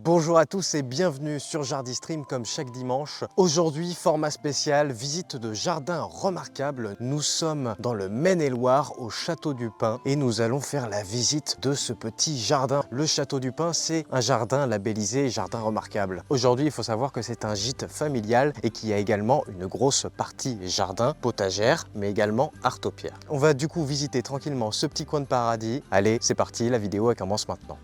Bonjour à tous et bienvenue sur Jardistream comme chaque dimanche. Aujourd'hui, format spécial, visite de jardin remarquable. Nous sommes dans le Maine-et-Loire au Château du Pin et nous allons faire la visite de ce petit jardin. Le Château du Pin, c'est un jardin labellisé jardin remarquable. Aujourd'hui, il faut savoir que c'est un gîte familial et qu'il y a également une grosse partie jardin, potagère, mais également art aux pierres. On va du coup visiter tranquillement ce petit coin de paradis. Allez, c'est parti, la vidéo elle commence maintenant.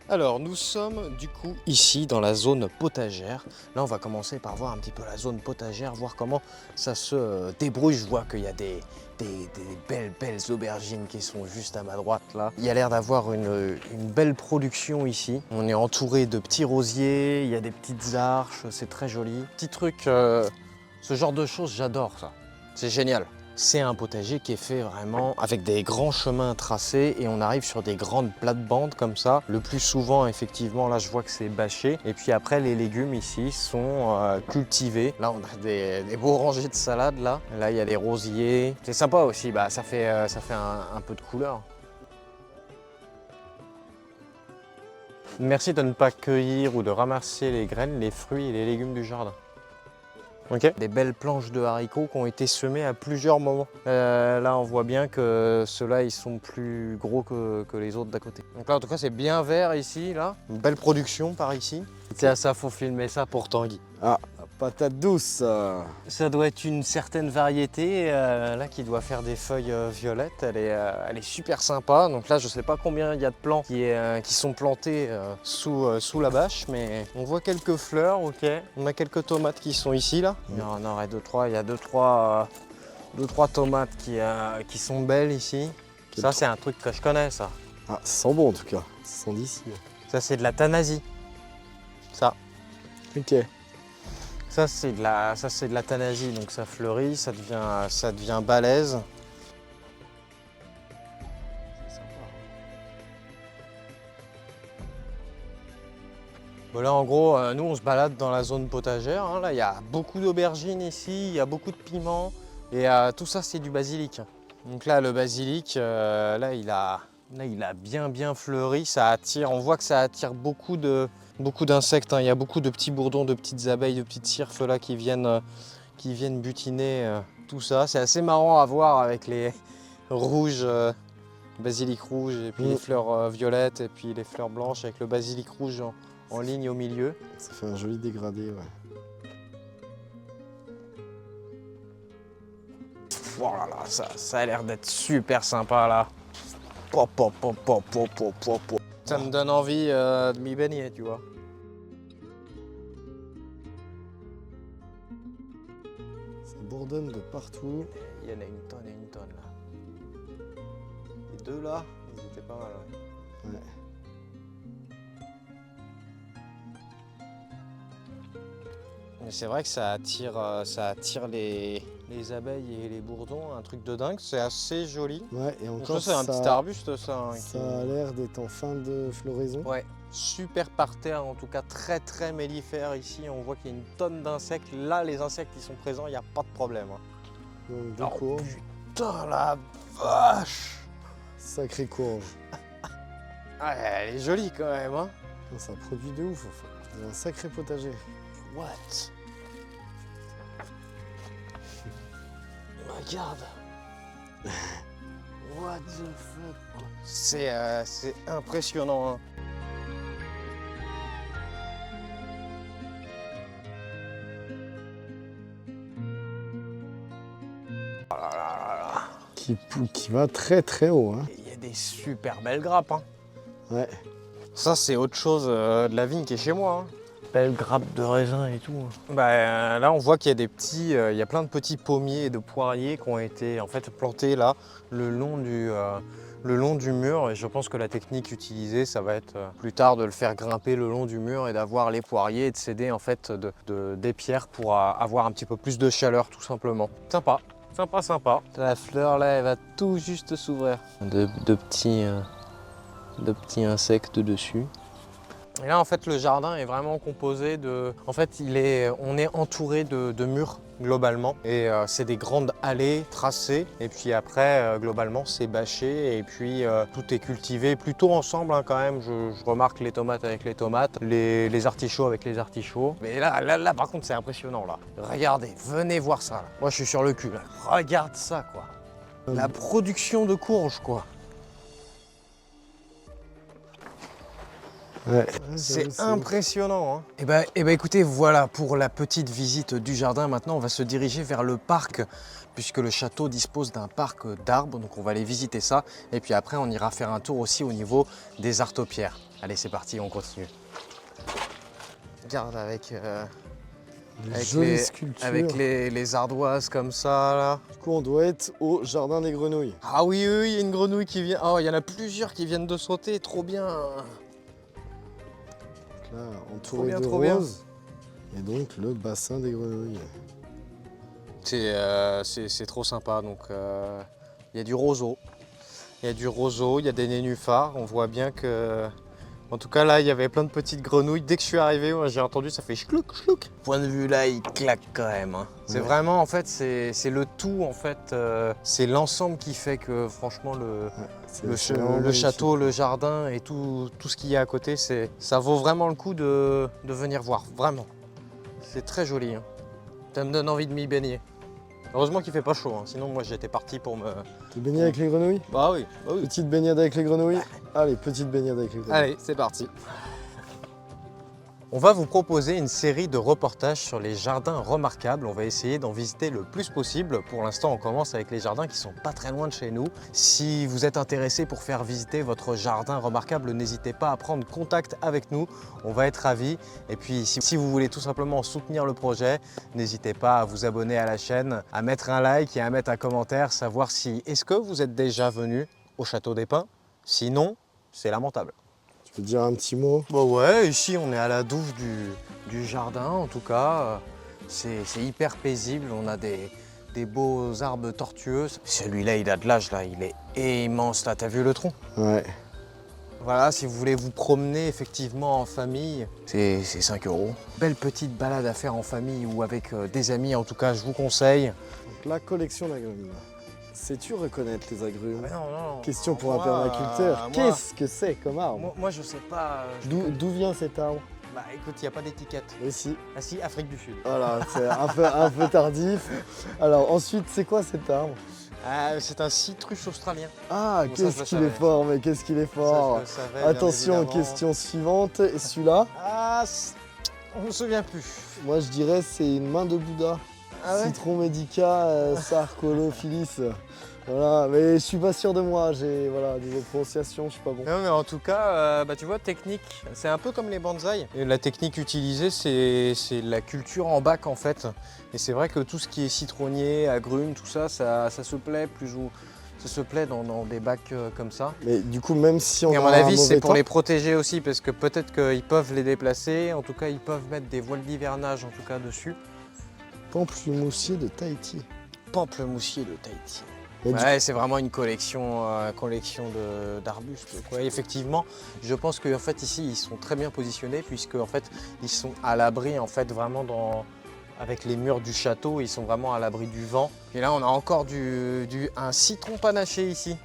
Alors nous sommes du coup ici dans la zone potagère. Là on va commencer par voir un petit peu la zone potagère, voir comment ça se débrouille. Je vois qu'il y a des belles aubergines qui sont juste à ma droite là. Il y a l'air d'avoir une belle production ici. On est entouré de petits rosiers, il y a des petites arches, c'est très joli. Petit truc, ce genre de choses j'adore ça, c'est génial. C'est un potager qui est fait vraiment avec des grands chemins tracés et on arrive sur des grandes plates-bandes comme ça. Le plus souvent, effectivement, là je vois que c'est bâché. Et puis après, les légumes ici sont cultivés. Là, on a des beaux rangées de salades là. Là, il y a des rosiers. C'est sympa aussi, bah, ça fait un peu de couleur. Merci de ne pas cueillir ou de ramasser les graines, les fruits et les légumes du jardin. Okay. Des belles planches de haricots qui ont été semées à plusieurs moments. Là, on voit bien que ceux-là, ils sont plus gros que les autres d'à côté. Donc là, en tout cas, c'est bien vert ici, là. Une belle production par ici. Tiens, ça, faut filmer ça pour Tanguy. Ah, la patate douce. Ça doit être une certaine variété, là, qui doit faire des feuilles violettes. Elle est super sympa. Donc là, je sais pas combien il y a de plants qui sont plantés sous la bâche, mais on voit quelques fleurs, ok. On a quelques tomates qui sont ici, là. Il y en aurait il y a deux, trois tomates qui sont belles ici. Ça, c'est un truc que je connais, ça. Ah, ça sent bon en tout cas. Ça sent d'ici. Ça, c'est de la thanasie. Ça. Ok. Ça c'est de la thanasie, donc ça fleurit, ça devient balèze. C'est sympa. Bon là en gros, nous on se balade dans la zone potagère. Hein. Là il y a beaucoup d'aubergines ici, il y a beaucoup de piments et tout ça c'est du basilic. Donc là le basilic, là il a bien fleuri, ça attire, on voit que ça attire beaucoup d'insectes, hein. Il y a beaucoup de petits bourdons, de petites abeilles, de petites cirfes là qui viennent butiner tout ça. C'est assez marrant à voir avec les rouges, basilic rouge et puis les fleurs violettes et puis les fleurs blanches avec le basilic rouge en ligne au milieu. Ça fait un joli dégradé, ouais. Oh là là, ça a l'air d'être super sympa là. Ça me donne envie de m'y baigner, tu vois. Ça bourdonne de partout. Il y en a une tonne et une tonne là. Les deux là, ils étaient pas mal. Ouais. Ouais. Mais c'est vrai que ça attire les abeilles et les bourdons, un truc de dingue, c'est assez joli. Ouais, et Donc encore ça, c'est un petit arbuste ça. Hein, ça a l'air d'être en fin de floraison. Ouais, super parterre, en tout cas très mellifère ici. On voit qu'il y a une tonne d'insectes. Là, les insectes qui sont présents, il n'y a pas de problème. Hein. Donc deux Oh, courges. putain la vache! Sacrée courge. Ah, elle est jolie quand même. Hein. Ça produit de ouf. Enfin. C'est un sacré potager. What? Regarde. What the fuck? C'est impressionnant. Hein. Oh là là là là. Qui va très haut. Hein. Il y a des super belles grappes. Hein. Ouais. Ça, c'est autre chose de la vigne qui est chez moi. Hein. Belles grappes de raisin et tout. Bah, là, on voit qu'il y a il y a plein de petits pommiers et de poiriers qui ont été en fait plantés là le long du mur. Et je pense que la technique utilisée, ça va être plus tard de le faire grimper le long du mur et d'avoir les poiriers et de s'aider en fait des pierres pour avoir un petit peu plus de chaleur tout simplement. Sympa. Sympa. La fleur là, elle va tout juste s'ouvrir. De petits insectes dessus. Et là, en fait, le jardin est vraiment composé de... En fait, on est entouré de murs, globalement. Et c'est des grandes allées tracées. Et puis après, globalement, c'est bâché. Et puis, tout est cultivé plutôt ensemble, hein, quand même. Je remarque les tomates avec les tomates, les artichauts avec les artichauts. Mais là par contre, c'est impressionnant, là. Regardez, venez voir ça, là. Moi, je suis sur le cul, là. Regarde ça, quoi. La production de courges, quoi. Ouais. C'est impressionnant, hein. Et bah écoutez, voilà pour la petite visite du jardin. Maintenant, on va se diriger vers le parc, puisque le château dispose d'un parc d'arbres. Donc on va aller visiter ça. Et puis après, on ira faire un tour aussi au niveau des artaupierres. Allez, c'est parti, on continue. Regarde avec, avec les ardoises comme ça, là. Du coup, on doit être au jardin des grenouilles. Ah oui, il y a une grenouille qui vient. Oh, il y en a plusieurs qui viennent de sauter, trop bien. Là, entouré de trop bien. roses. Et donc, le bassin des grenouilles. C'est trop sympa. Donc, il y a du roseau. Il y a du roseau, il y a des nénuphars. On voit bien que... En tout cas, là, il y avait plein de petites grenouilles. Dès que je suis arrivé, moi, j'ai entendu, ça fait chlouc, chlouc. Point de vue, là, il claque quand même, hein. C'est vraiment, en fait, c'est le tout, en fait. C'est l'ensemble qui fait que, franchement, le château, le jardin et tout ce qu'il y a à côté, ça vaut vraiment le coup de venir voir, vraiment. C'est très joli, hein. Ça me donne envie de m'y baigner. Heureusement qu'il fait pas chaud, hein. Sinon moi j'étais parti pour me... T'es baigné avec les grenouilles? Bah oui. Petite baignade avec les grenouilles? Allez, petite baignade avec les grenouilles. Allez, c'est parti. On va vous proposer une série de reportages sur les jardins remarquables. On va essayer d'en visiter le plus possible. Pour l'instant, on commence avec les jardins qui sont pas très loin de chez nous. Si vous êtes intéressé pour faire visiter votre jardin remarquable, n'hésitez pas à prendre contact avec nous. On va être ravis. Et puis, si vous voulez tout simplement soutenir le projet, n'hésitez pas à vous abonner à la chaîne, à mettre un like et à mettre un commentaire, savoir si est-ce que vous êtes déjà venu au Château des Pins. Sinon, c'est lamentable. Tu peux dire un petit mot? Bah ouais, ici on est à la douve du jardin en tout cas. C'est hyper paisible, on a des beaux arbres tortueux. Celui-là il a de l'âge là, il est immense là, t'as vu le tronc? Ouais. Voilà, si vous voulez vous promener effectivement en famille, c'est 5 €. Belle petite balade à faire en famille ou avec des amis, en tout cas je vous conseille. Donc la collection d'agrumes. Sais-tu reconnaître les agrumes? Non. Question pour un permaculteur. Qu'est-ce que c'est comme arbre? Moi je sais pas. D'où vient cet arbre? Bah écoute, il n'y a pas d'étiquette. Et si. Ah si, Afrique du Sud. Voilà, c'est un peu tardif. Alors ensuite, c'est quoi cet arbre? C'est un citrus australien. Ah, Bon, qu'est-ce qu'il est fort, mais qu'est-ce qu'il est fort. Ça, je le savais, Attention, question suivante. Et celui-là? Ah, on ne se souvient plus. Moi, je dirais c'est une main de Bouddha. Ah ouais? Citron Medica, Sarcolophilis. Voilà, mais je suis pas sûr de moi. Voilà, niveau prononciation, je suis pas bon. Non, mais en tout cas, tu vois, technique, c'est un peu comme les bonsaïs. Et la technique utilisée, c'est la culture en bac en fait. Et c'est vrai que tout ce qui est citronnier, agrumes, tout ça, ça se plaît ça se plaît dans des bacs comme ça. Mais du coup, même si on Et à a mon un avis, c'est mauvais pour temps, les protéger aussi, parce que peut-être qu'ils peuvent les déplacer. En tout cas, ils peuvent mettre des voiles d'hivernage en tout cas dessus. pamplemoussier de Tahiti. Pamplemoussier de Tahiti. Mais Ouais, c'est vraiment une collection d'arbustes. Effectivement, je pense qu'en fait ici ils sont très bien positionnés puisque en fait ils sont à l'abri en fait vraiment avec les murs du château, ils sont vraiment à l'abri du vent. Et là on a encore un citron panaché ici.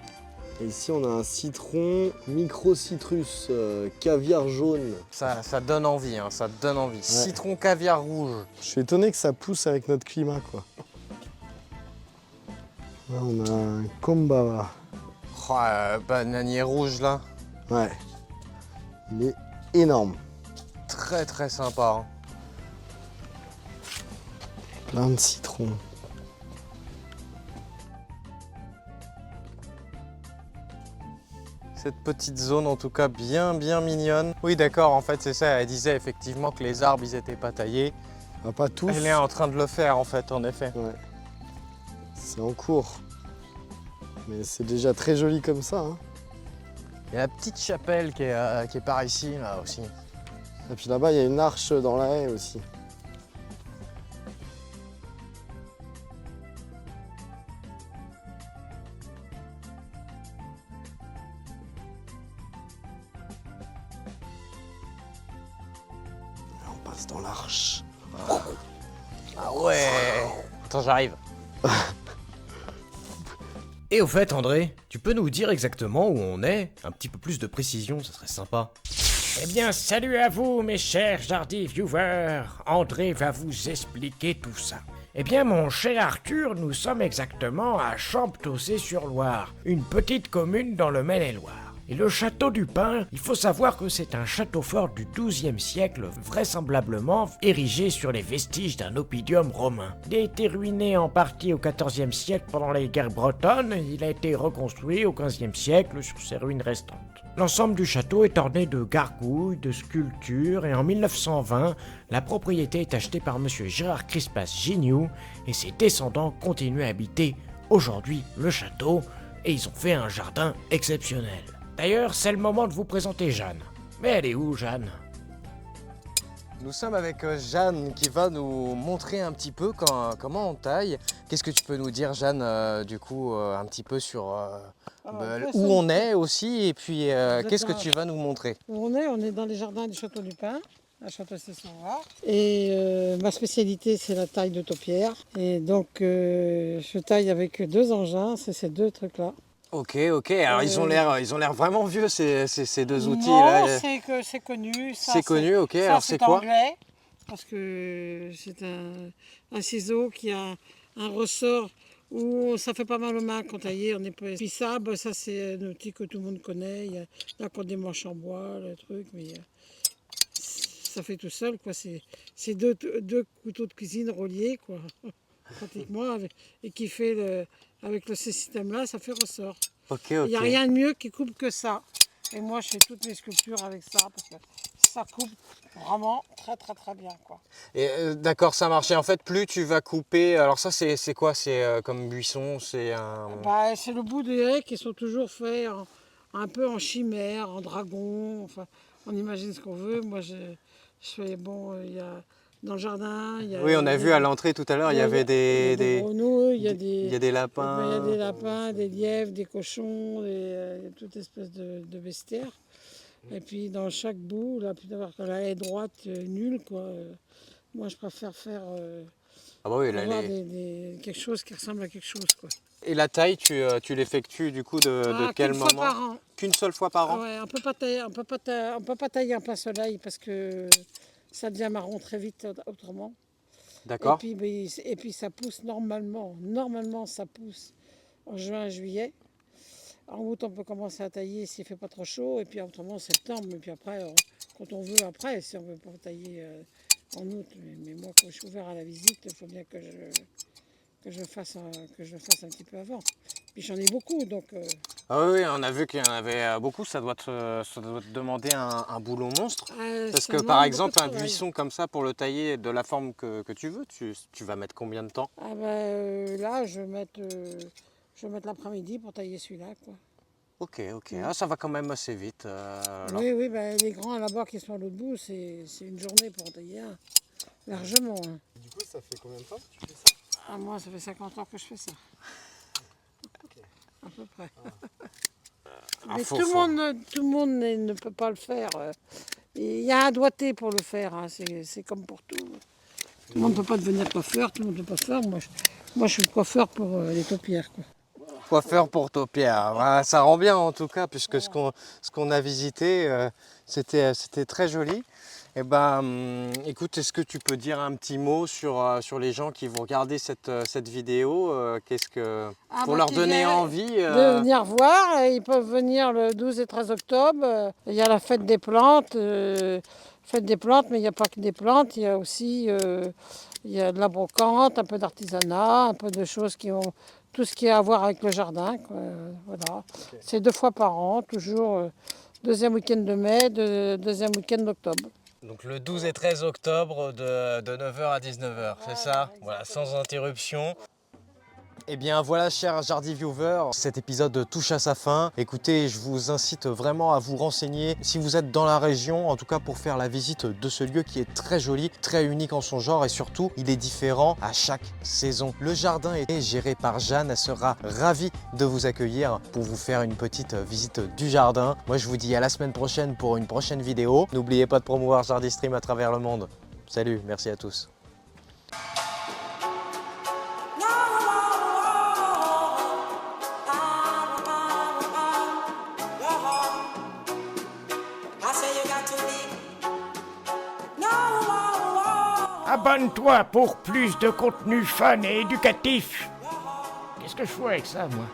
Et ici, on a un citron micro-citrus, caviar jaune. Ça donne envie, hein, ça donne envie. Ouais. Citron caviar rouge. Je suis étonné que ça pousse avec notre climat, quoi. Là, on a un kombava. Oh, bananier rouge là. Ouais. Il est énorme. Très très sympa. Hein. Plein de citrons. Cette petite zone en tout cas bien mignonne. Oui d'accord, en fait c'est ça, elle disait effectivement que les arbres ils étaient pas taillés. Ah, pas tous. Elle est en train de le faire en fait, en effet. Ouais. C'est en cours. Mais c'est déjà très joli comme ça. Hein. Il y a la petite chapelle qui est par ici là aussi. Et puis là-bas il y a une arche dans la haie aussi. passe dans l'arche. Ah ouais. Attends, j'arrive. Et au fait, André, tu peux nous dire exactement où on est? Un petit peu plus de précision, ça serait sympa. Eh bien, salut à vous, mes chers Jardy viewers. André va vous expliquer tout ça. Eh bien, mon cher Arthur, nous sommes exactement à Champtocé-sur-Loire, une petite commune dans le Maine-et-Loire. Et le château du Pin, il faut savoir que c'est un château fort du XIIe siècle, vraisemblablement érigé sur les vestiges d'un oppidum romain. Il a été ruiné en partie au XIVe siècle pendant les guerres bretonnes, et il a été reconstruit au XVe siècle sur ses ruines restantes. L'ensemble du château est orné de gargouilles, de sculptures, et en 1920, la propriété est achetée par M. Gérard Crispas Gignoux, et ses descendants continuent à habiter aujourd'hui le château, et ils ont fait un jardin exceptionnel. D'ailleurs, c'est le moment de vous présenter Jeanne. Mais elle est où, Jeanne? Nous sommes avec Jeanne qui va nous montrer un petit peu comment on taille. Qu'est-ce que tu peux nous dire, Jeanne, du coup, un petit peu sur où on est aussi, et puis qu'est-ce que tu vas nous montrer? Où on est dans les jardins du Château du Pin, à Champtocé-sur-Loire. Et ma spécialité, c'est la taille de taupière. Et donc, je taille avec deux engins, c'est ces deux trucs-là. Ok. Alors ils ont l'air vraiment vieux ces deux outils Non, là. c'est que c'est connu. Ça, C'est connu, ok. Ça, Alors c'est quoi? anglais, parce que c'est un ciseau qui a un ressort où ça fait pas mal aux mains quand tailler. On est pas... Puis ça, c'est un outil que tout le monde connaît. Il y a là qu'on des manches en bois, le truc, mais ça fait tout seul, quoi. C'est deux couteaux de cuisine reliés, quoi, pratiquement, et qui fait avec ce système-là, ça fait ressort. Ok. Il n'y a rien de mieux qui coupe que ça. Et moi, je fais toutes mes sculptures avec ça, parce que ça coupe vraiment très bien, quoi. Et d'accord, ça marche. Et en fait, plus tu vas couper, alors ça c'est quoi? C'est comme buisson, c'est un... C'est le bout des haies qui sont toujours faits un peu en chimère, en dragon, enfin, on imagine ce qu'on veut. Moi, je fais, il y a dans le jardin, il y a... Oui, on a vu à l'entrée tout à l'heure, il y avait des grenouilles, il y a des lapins. Il y a des lapins, des lièvres, des cochons, toute espèce de bestiaire. Et puis dans chaque bout, là, plus d'avoir que la haie droite nulle, quoi. Moi, je préfère faire Ah bah oui, avoir quelque chose qui ressemble à quelque chose, quoi. Et la taille, tu l'effectues du coup de quel moment? Qu'une fois par an. Qu'une seule fois par an? Ouais, on peut pas tailler en plein soleil parce que ça devient marron très vite autrement. D'accord. Et puis ça pousse normalement ça pousse en juin, juillet. En août, on peut commencer à tailler s'il ne fait pas trop chaud, et puis autrement en septembre. Et puis après, quand on veut après, si on veut pas tailler en août. Mais moi, quand je suis ouvert à la visite, il faut bien que je fasse un petit peu avant. Puis j'en ai beaucoup, donc... Ah oui, on a vu qu'il y en avait beaucoup, ça doit te demander un boulot monstre. Parce que par exemple, un buisson comme ça, pour le tailler de la forme que tu veux, tu vas mettre combien de temps? Là, je vais mettre l'après-midi pour tailler celui-là, quoi. Ok. Ah, ça va quand même assez vite. Oui, les grands là-bas qui sont à l'autre bout, c'est une journée pour en tailler un. Largement. Hein. Du coup, ça fait combien de temps que tu fais ça? Ah, moi, ça fait 50 ans que je fais ça. À peu près. Mais tout le monde ne peut pas le faire. Il y a un doigté pour le faire, hein. C'est comme pour tout. Tout le monde ne peut pas devenir coiffeur, tout le monde ne peut pas faire. Moi, je suis coiffeur pour les taupières, quoi. Coiffeur pour taupière, voilà, ça rend bien en tout cas, puisque ce qu'on a visité, c'était très joli. Et écoute, est-ce que tu peux dire un petit mot sur les gens qui vont regarder cette vidéo, pour leur donner envie de venir voir. Ils peuvent venir le 12 et 13 octobre. Il y a la fête des plantes. Mais il n'y a pas que des plantes. Il y a aussi il y a de la brocante, un peu d'artisanat, un peu de choses qui ont tout ce qui a à voir avec le jardin, quoi. Voilà. Okay. C'est 2 fois par an, toujours deuxième week-end de mai, deuxième week-end d'octobre. Donc le 12 et 13 octobre de 9h à 19h, c'est ça? Voilà, sans interruption. Eh bien voilà, chers Jardy viewers, cet épisode touche à sa fin. Écoutez, je vous incite vraiment à vous renseigner si vous êtes dans la région, en tout cas pour faire la visite de ce lieu qui est très joli, très unique en son genre et surtout, il est différent à chaque saison. Le jardin est géré par Jeanne, elle sera ravie de vous accueillir pour vous faire une petite visite du jardin. Moi, je vous dis à la semaine prochaine pour une prochaine vidéo. N'oubliez pas de promouvoir Jardy Stream à travers le monde. Salut, merci à tous. Abonne-toi pour plus de contenu fun et éducatif. Qu'est-ce que je fais avec ça, moi?